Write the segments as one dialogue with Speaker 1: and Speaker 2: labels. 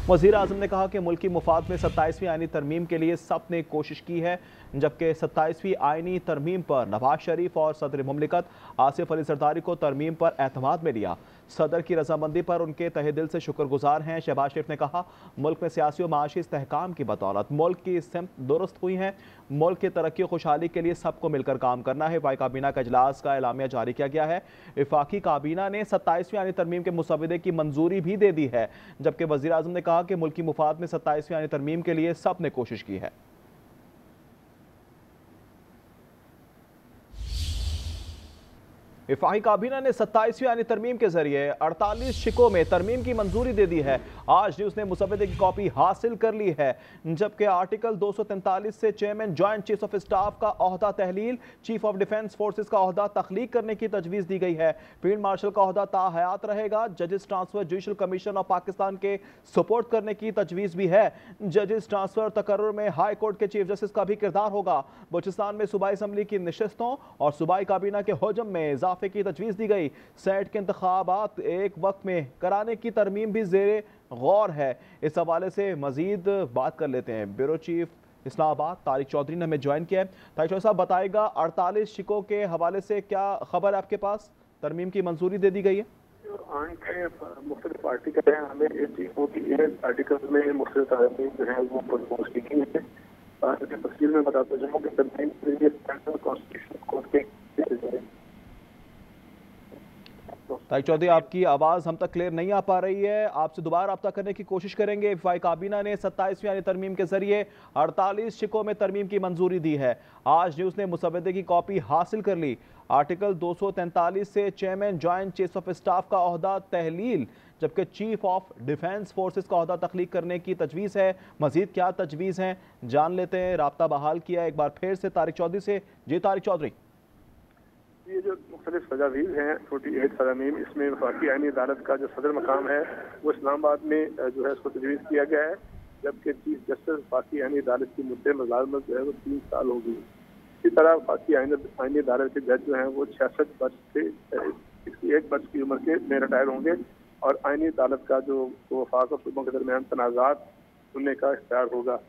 Speaker 1: वज़ीर आज़म ने कहा कि मुल्क की मुफाद में 27वीं आईनी तरमीम के लिए सब ने कोशिश की है, जबकि 27वीं आईनी तरमीम पर नवाज शरीफ और सदर मुमलिकत आसिफ अली जरदारी को तरमीम पर एतमाद में लिया। सदर की रजामंदी पर उनके तहे दिल से शुक्रगुजार हैं। शहबाज शरीफ ने कहा, मुल्क में सियासी और माशी इस्तेहकाम की बदौलत मुल्क की सिमत दुरुस्त हुई है। मुल्क की तरक्की और खुशहाली के लिए सबको मिलकर काम करना है। वफाकी काबीना का इजलास का एलामिया जारी किया गया है। वफाकी काबीना ने 27वीं आईनी तरमीम के मुसवदे की मंजूरी भी दे दी है, जबकि वज़ीर आज़म ने कहा कि मुल्क की मुफाद में 27वीं आईनी तरमीम के लिए सब ने कोशिश की है। वफाकी काबीना ने 27वीं आईनी तरमीम के जरिए 48 शिकों में तरमीम की मंजूरी दे दी है। आज न्यूज़ ने मुसवदे की कॉपी हासिल कर ली है, जबकि आर्टिकल 243 से chairman joint chief of staff का ओहदा तहलील, चीफ ऑफ डिफेंस फोर्सेज का ओहदा तख्लीक करने की तजवीज़ दी गई है। फील्ड मार्शल का ओहदा ताहयात रहेगा। जजेस transfer judicial commission of Pakistan के सपोर्ट करने की तजवीज़ भी है। जजेस ट्रांसफर तकर्रुर में हाई कोर्ट के चीफ जस्टिस का भी किरदार होगा। बलूचिस्तान में सूबाई असम्बली की नशस्तों और सूबाई काबीना के हजम में इजाफे की तजवीज़ दी गई। सेनेट के इंतखाबात एक वक्त में कराने की तरमीम भी ज़ेरे गौर है। इस हवाले से मजीद बात कर लेते हैं। ब्यूरो चीफ इस्लामाबाद तारिक चौधरी ने हमें ज्वाइन किया है। तारिक चौधरी साहब, बताएगा 48 शिकों के हवाले से क्या खबर है आपके पास? तरमीम की मंजूरी दे दी गई है।
Speaker 2: मुख्तलिफ आर्टिकल हैं, हमें आर्टिकल में मुख्तलिफ जो है वो प्रपोज की गई है। तफसील में बताता जाऊँ कि तरमीम के लिए कॉन्स्टिट्यूशन कोर्ट के
Speaker 1: तारिक चौधरी, आपकी आवाज़ हम तक क्लियर नहीं आ पा रही है, आपसे दोबारा रब्ता करने की कोशिश करेंगे। वफाकी काबीना ने 27वीं आईनी तरमीम के जरिए 48 शिकों में तरमीम की मंजूरी दी है। आज न्यूज़ ने मुसवदे की कॉपी हासिल कर ली। आर्टिकल 243 से chairman joint chief of staff का ओहदा तहलील, जबकि चीफ ऑफ डिफेंस फोर्सेज का ओहदा तख्लीक करने की तजवीज़ है। मजीद क्या तजवीज़ हैं जान लेते हैं। रब्ता बहाल किया एक बार फिर से तारिक चौधरी से। जी तारिक चौधरी,
Speaker 2: ये जो मुख्तलिफ तजावीज़ हैं 48 तरमीम, इसमें वफाकी आईनी अदालत का जो सदर मकाम है वो इस्लामाबाद में जो है उसको तजवीज़ किया गया है, जबकि चीफ जस्टिस वफाकी आईनी अदालत की मुद्दे मुलाजमत जो है वो 3 साल होगी। इसी तरह वफाकी आईनी अदालत के जज जो हैं वो 66 वर्ष से 61 वर्ष की उम्र के में रिटायर होंगे और आईनी अदालत का जो वफाक और सूबों के दरमियान तनाज़ात सुनने का इख्तियार होगा।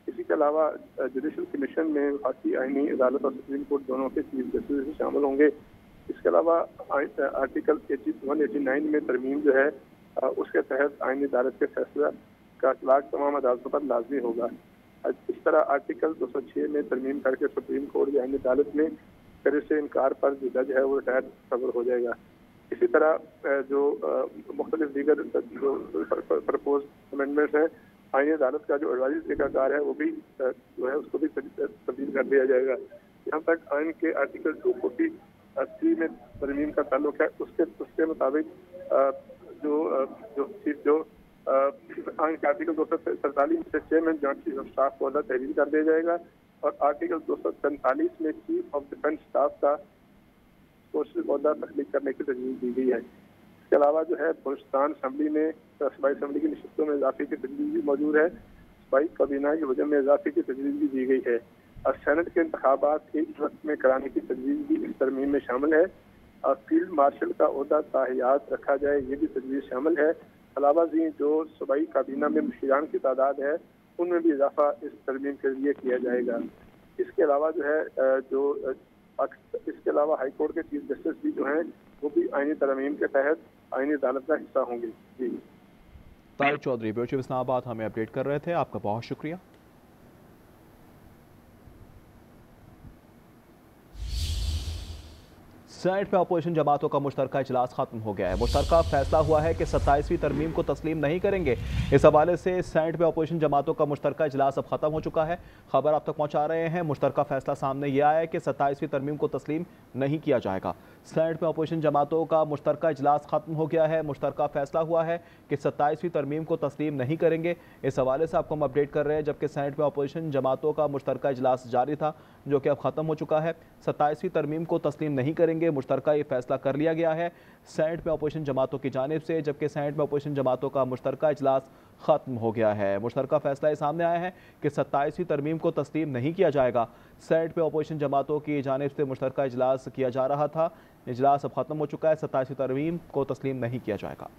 Speaker 2: इसी के अलावा जुडिशल कमीशन में वफाकी आईनी अदालत और सुप्रीम कोर्ट दोनों के चीफ जस्टिस शामिल होंगे। इसके अलावा आर्टिकल 189 में तरमीम जो है उसके तहत आईनी अदालत के फैसला का इतलाक तमाम अदालतों पर लाजमी होगा। इस तरह आर्टिकल 206 में तरमीम करके सुप्रीम कोर्ट या आईनी अदालत में करे से इनकार पर जो जज है वो रिटायर खबर हो जाएगा। इसी तरह जो मुख्तलिफ दीगर जो प्रपोज अमेंडमेंट्स हैं, आईनी अदालत का जो एडवाइजरी तरीकाकार है वो भी जो है उसको भी तब्दील कर दिया जाएगा। यहाँ तक आइन के आर्टिकल 243 में तरमीम का ताल्लुक है, उसके मुताबिक जो आइन के आर्टिकल 243 से chairman joint chief of staff को तहरीर कर दिया जाएगा और आर्टिकल 245 में चीफ ऑफ डिफेंस स्टाफ का ओहदा तख्लीक करने की तजवीज़ दी गई है। इसके अलावा जो है बलूचिस्तान असम्बली में सूबाई असम्बली की नशस्तों में इजाफे की तजवीज़ भी मौजूद है। सूबाई काबीना के हजम में इजाफे की तजवीज़ भी दी गई है और सेनेट के इंतखाबात एक वक्त में कराने की तजवीज़ भी इस तरमीम में शामिल है और फील्ड मार्शल का ओहदा ताहयात रखा जाए, ये भी तजवीज़ शामिल है। अलावा जी जो सूबाई काबीना में मुशीरान की तादाद है उनमें भी इजाफा इस तरमीम के लिए किया जाएगा। इसके अलावा जो है इसके अलावा हाई कोर्ट के चीफ जस्टिस भी जो हैं वो भी आईनी तरमीम के तहत आईनी अदालत का हिस्सा होंगे। जी
Speaker 1: तारिक चौधरी ब्यूरो चीफ इस्लामाबाद हमें अपडेट कर रहे थे, आपका बहुत शुक्रिया। सेनेट में अपोजिशन जमातों का मुश्तरका इजलास खत्म हो गया है। मुश्तरका फैसला हुआ है कि 27वीं तरमीम को तस्लीम नहीं करेंगे। इस हवाले से सेनेट में अपोजिशन जमातों का मुश्तरका इजलास अब खत्म हो चुका है। खबर आप तक पहुंचा रहे हैं। मुश्तरका फैसला सामने यह आया है कि 27वीं तरमीम को तस्लीम नहीं किया जाएगा। सेनेट में अपोजिशन जमातों का मुश्तरका इजलास खत्म हो गया है। मुश्तरका फैसला हुआ है कि 27वीं तरमीम को तस्लीम नहीं करेंगे। इस हवाले से आपको हम अपडेट कर रहे हैं, जबकि सेनेट में अपोजिशन जमातों का मुश्तरका इजलास जारी था जो कि अब खत्म हो चुका है। 27वीं तरमीम को तस्लीम नहीं करेंगे, मुश्तरका ये फैसला कर लिया गया है सेनेट में अपोजिशन जमातों की जानिब से, जबकि सेनेट में अपोजिशन जमातों का मुश्तरका इजलास खत्म हो गया है। मुश्तरका फैसला ये सामने आया है कि 27वीं तरमीम को तस्लीम नहीं किया जाएगा। सेनेट में अपोजिशन जमातों की जानिब से मुश्तरका इजलास किया जा रहा था, इजलास अब खत्म हो चुका है। 27वीं तरमीम को तस्लीम नहीं किया जाएगा।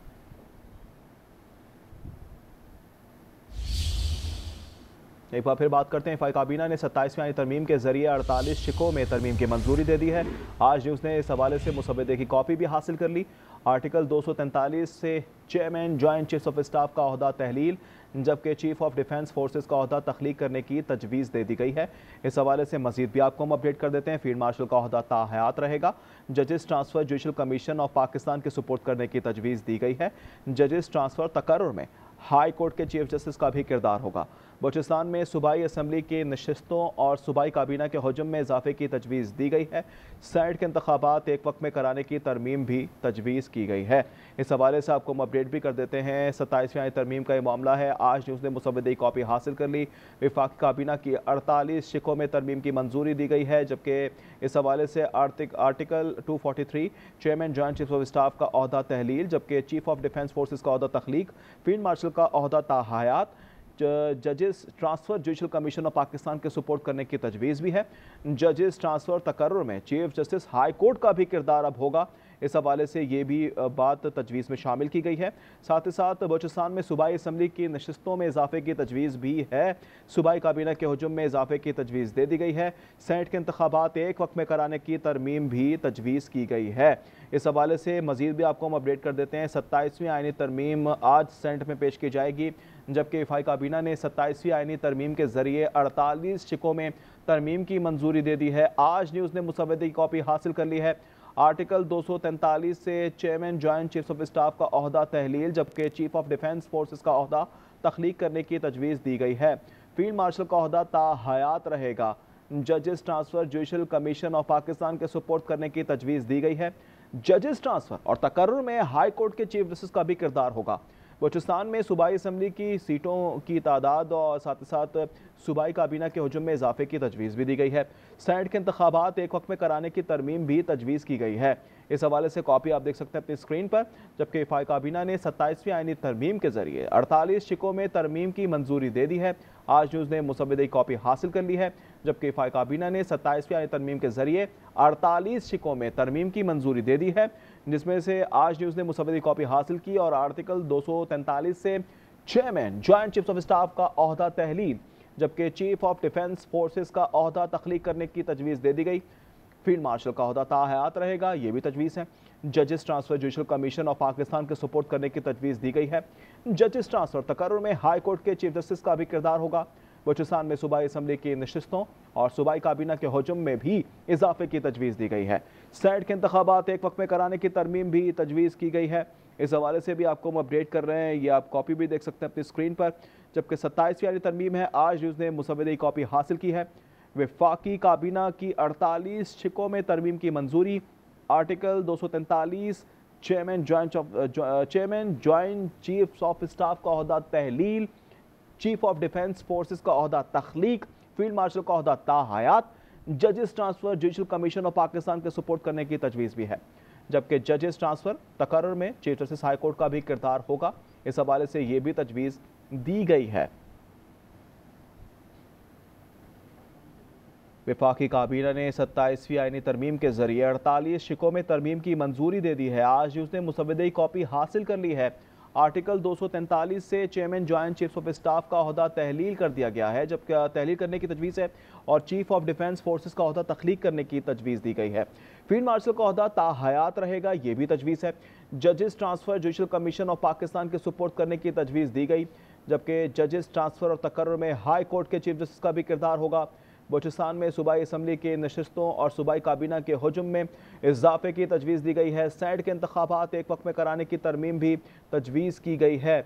Speaker 1: एक बार फिर बात करते हैं। वफाकी काबीना ने 27वीं आईनी तरमीम के जरिए 48 शिकों में तरमीम की मंजूरी दे दी है। आज न्यूज़ ने इस हवाले से मुसवदे की कॉपी भी हासिल कर ली। आर्टिकल 243 से chairman joint chief of staff का ओहदा तहलील, जबकि चीफ ऑफ डिफेंस फोर्सेस का ओहदा तख्लीक करने की तजवीज़ दे दी गई है। इस हवाले से मजीद भी आपको हम अपडेट कर देते हैं। फील्ड मार्शल का ओहदा ताहयात रहेगा। जजेस transfer judicial commission of Pakistan के सुपुर्द करने की तजवीज़ दी गई है। जजेस ट्रांसफ़र तकर्रुर में हाई कोर्ट के चीफ जस्टिस का भी किरदार होगा। बलूचिस्तान में सूबाई असम्बली की नशस्तों और सूबाई काबीना के हजम में इजाफे की तजवीज़ दी गई है। सेनेट के इंतखाबात एक वक्त में कराने की तरमीम भी तजवीज़ की गई है। इस हवाले से आपको हम अपडेट भी कर देते हैं। 27वीं आईनी तरमीम का ये मामला है। आज न्यूज़ ने मुसवदे की कॉपी हासिल कर ली। वफाकी काबीना की 48 शिकों में तरमीम की मंजूरी दी गई है, जबकि इस हवाले से article 243 chairman joint chief of staff का ओहदा तहलील, जबकि चीफ ऑफ डिफेंस फोर्सेस का ओहदा तख्लीक, फील्ड मार्शल का ओहदा ताहयात, जजेस transfer judicial commission of Pakistan के सुपुर्द करने की तजवीज़ भी है। जजेस ट्रांसफ़र तकर्रुर में चीफ जस्टिस हाई कोर्ट का भी किरदार अब होगा। इस हवाले से ये भी बात तजवीज़ में शामिल की गई है। साथ ही साथ बलूचिस्तान में सूबाई असम्बली की नशस्तों में इजाफे की तजवीज़ भी है। सूबाई काबीना के हजम में इजाफे की तजवीज़ दे दी गई है। सेनेट के इंतखाबात एक वक्त में कराने की तरमीम भी तजवीज़ की गई है। इस हवाले से मजीद भी आपको हम अपडेट कर देते हैं। 27वीं आईनी तरमीम आज सेनेट में पेश की जाएगी, जबकि वफाकी काबीना ने 27वीं आईनी तरमीम के जरिए 48 शिकों में तरमीम की मंजूरी दे दी है। आज न्यूज़ ने मुसवदे की कॉपी हासिल कर ली है। आर्टिकल 243 से chairman joint chief of staff का ओहदा तहलील, जबकि चीफ ऑफ डिफेंस फोर्सेस का ओहदा तख्लीक करने की तजवीज़ दी गई है। फील्ड मार्शल का ओहदा ताहयात रहेगा। जजेस transfer judicial commission of Pakistan के सुपुर्द करने की तजवीज़ दी गई है। जजेस ट्रांसफ़र और तकर्रुर में हाई कोर्ट के चीफ जस्टिस का भी किरदार होगा। बलूचिस्तान में सूबाई असम्बली की सीटों की तादाद और साथ ही साथ सूबाई काबीना के हजम में इजाफे की तजवीज़ भी दी गई है। सेनेट के इंतखाबात एक वक्त में कराने की तरमीम भी तजवीज़ की गई है। इस हवाले से कॉपी आप देख सकते हैं अपनी स्क्रीन पर। जबकि वफाकी काबीना ने 27वीं आईनी तरमीम के जरिए 48 शिकों में तरमीम की मंजूरी दे दी है। आज न्यूज़ ने मुसवदे की कॉपी हासिल कर ली है, जबकि वफाकी काबीना ने 27वीं आईनी तरमीम के जरिए 48 शिकों में तरमीम की मंजूरी दे दी है, जिसमें से आज न्यूज़ ने मुसवदे की कॉपी हासिल की और आर्टिकल 243 से chairman joint chief of staff का ओहदा तहलील, जबकि चीफ ऑफ डिफेंस फोर्सेस का ओहदा तख्लीक करने की तजवीज़ दे दी गई। फील्ड मार्शल का ओहदा ताहयात रहेगा, ये भी तजवीज़ है। जजेस transfer judicial commission of Pakistan के सुपुर्द करने की तजवीज़ दी गई है। जजेस ट्रांसफ़र तकर्रुर में हाई कोर्ट के चीफ जस्टिस का भी किरदार होगा। बलूचिस्तान में सूबाई असम्बली की नशस्तों और सूबाई काबीना के हजम में भी इजाफे की तजवीज़ दी गई है। सेनेट के इंतखाबात एक वक्त में कराने की तरमीम भी तजवीज़ की गई है। इस हवाले से भी आपको हम अपडेट कर रहे हैं, ये आप कॉपी भी देख सकते हैं अपनी स्क्रीन पर। जबकि 27वीं वाली तरमीम है। आज न्यूज़ ने मुसवदे की कॉपी हासिल की है। वफाकी काबीना की 48 शिकों में तरमीम की मंजूरी। Article 243 chairman joint chief of staff का ओहदा तहलील, चीफ ऑफ डिफेंस फोर्सेस का ओहदा तख्लीक, फील्ड मार्शल का ओहदा ताहयात, जजेस transfer judicial commission of Pakistan के सपोर्ट करने की तजवीज़ भी है। जबकि जजेस ट्रांसफ़र तकर्रुर में चीफ जस्टिस हाई कोर्ट का भी किरदार होगा। इस हवाले से ये भी तजवीज़ दी गई है। वफाकी काबीना ने 27वीं आईनी तरमीम के जरिए 48 शिकों में तरमीम की मंजूरी दे दी है। आज उसने मुसवदे की कॉपी हासिल कर ली है। आर्टिकल 243 से chairman joint chief of staff का ओहदा तहलील कर दिया गया है, जबकि तहलील करने की तजवीज़ है, और चीफ ऑफ डिफेंस फोर्सेस का ओहदा तख्लीक करने की तजवीज़ दी गई है। फील्ड मार्शल का ओहदा ताहयात रहेगा, ये भी तजवीज़ है। जजेस transfer judicial commission of Pakistan के सुपुर्द करने की तजवीज़ दी गई, जबकि जजेस ट्रांसफ़र और तकर्रुर में हाई कोर्ट के चीफ जस्टिस का भी किरदार होगा। बलूचिस्तान में सूबाई असम्बली के नशस्तों और सूबाई काबीना के हजम में इजाफे की तजवीज़ दी गई है। सेनेट के इंतखाबात एक वक्त में कराने की तरमीम भी तजवीज़ की गई है।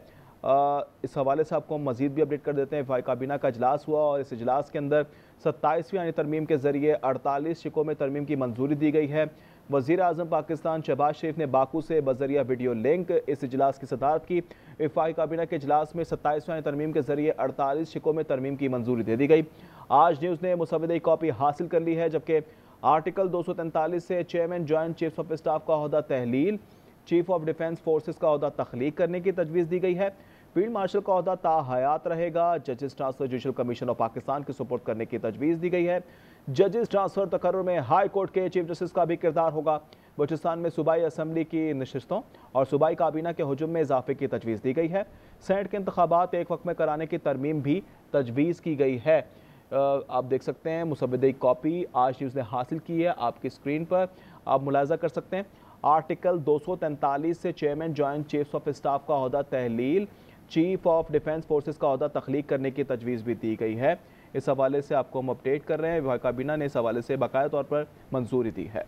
Speaker 1: इस हवाले से आपको हम मज़ीद भी अपडेट कर देते हैं। वफाकी काबीना का इजलास हुआ और इस इजलास के अंदर 27वीं आईनी तरमीम के जरिए 48 शिकों में तरमीम की मंजूरी दी गई है। वज़ीर आज़म पाकिस्तान शहबाज शरीफ ने बाकू से बजरिया वीडियो लिंक इस इजलास की सदारत की। वफाकी काबीना के इजलास में 27वीं आईनी तरमीम के जरिए 48 शिकों में तरमीम की मंजूरी दे दी गई। आज न्यूज़ ने मुसवदे की कॉपी हासिल कर ली है, जबकि आर्टिकल 243 से chairman joint chief of staff का ओहदा तहलील, चीफ ऑफ डिफेंस फोर्सेस का ओहदा तख्लीक करने की तजवीज़ दी गई है। फील्ड मार्शल का ओहदा ताहयात रहेगा। जजेस transfer judicial commission of Pakistan की सपोर्ट करने की तजवीज़ दी गई है। जजेस ट्रांसफ़र तकर्रुर में हाई कोर्ट के चीफ जस्टिस का भी किरदार होगा, बलूचिस्तान में सूबाई असम्बली की नशिस्तों और सूबाई काबीना के हुजूम में इजाफे की तजवीज़ दी गई है। सेनेट के इंतखाबात एक वक्त में कराने की तरमीम भी तजवीज़ की गई है। आप देख सकते हैं मुसव्वदे की कॉपी आज न्यूज़ ने हासिल की है, आपकी स्क्रीन पर आप मुलाजा कर सकते हैं। आर्टिकल 243 से chairman joint chiefs of staff का ओहदा तहलील, चीफ ऑफ डिफेंस फोर्सेस का ओहदा तख्लीक करने की तजवीज़ भी दी गई है। इस हवाले से आपको हम अपडेट कर रहे हैं। विभाग काबीना ने इस हवाले से बाकायदा तौर पर मंजूरी दी है।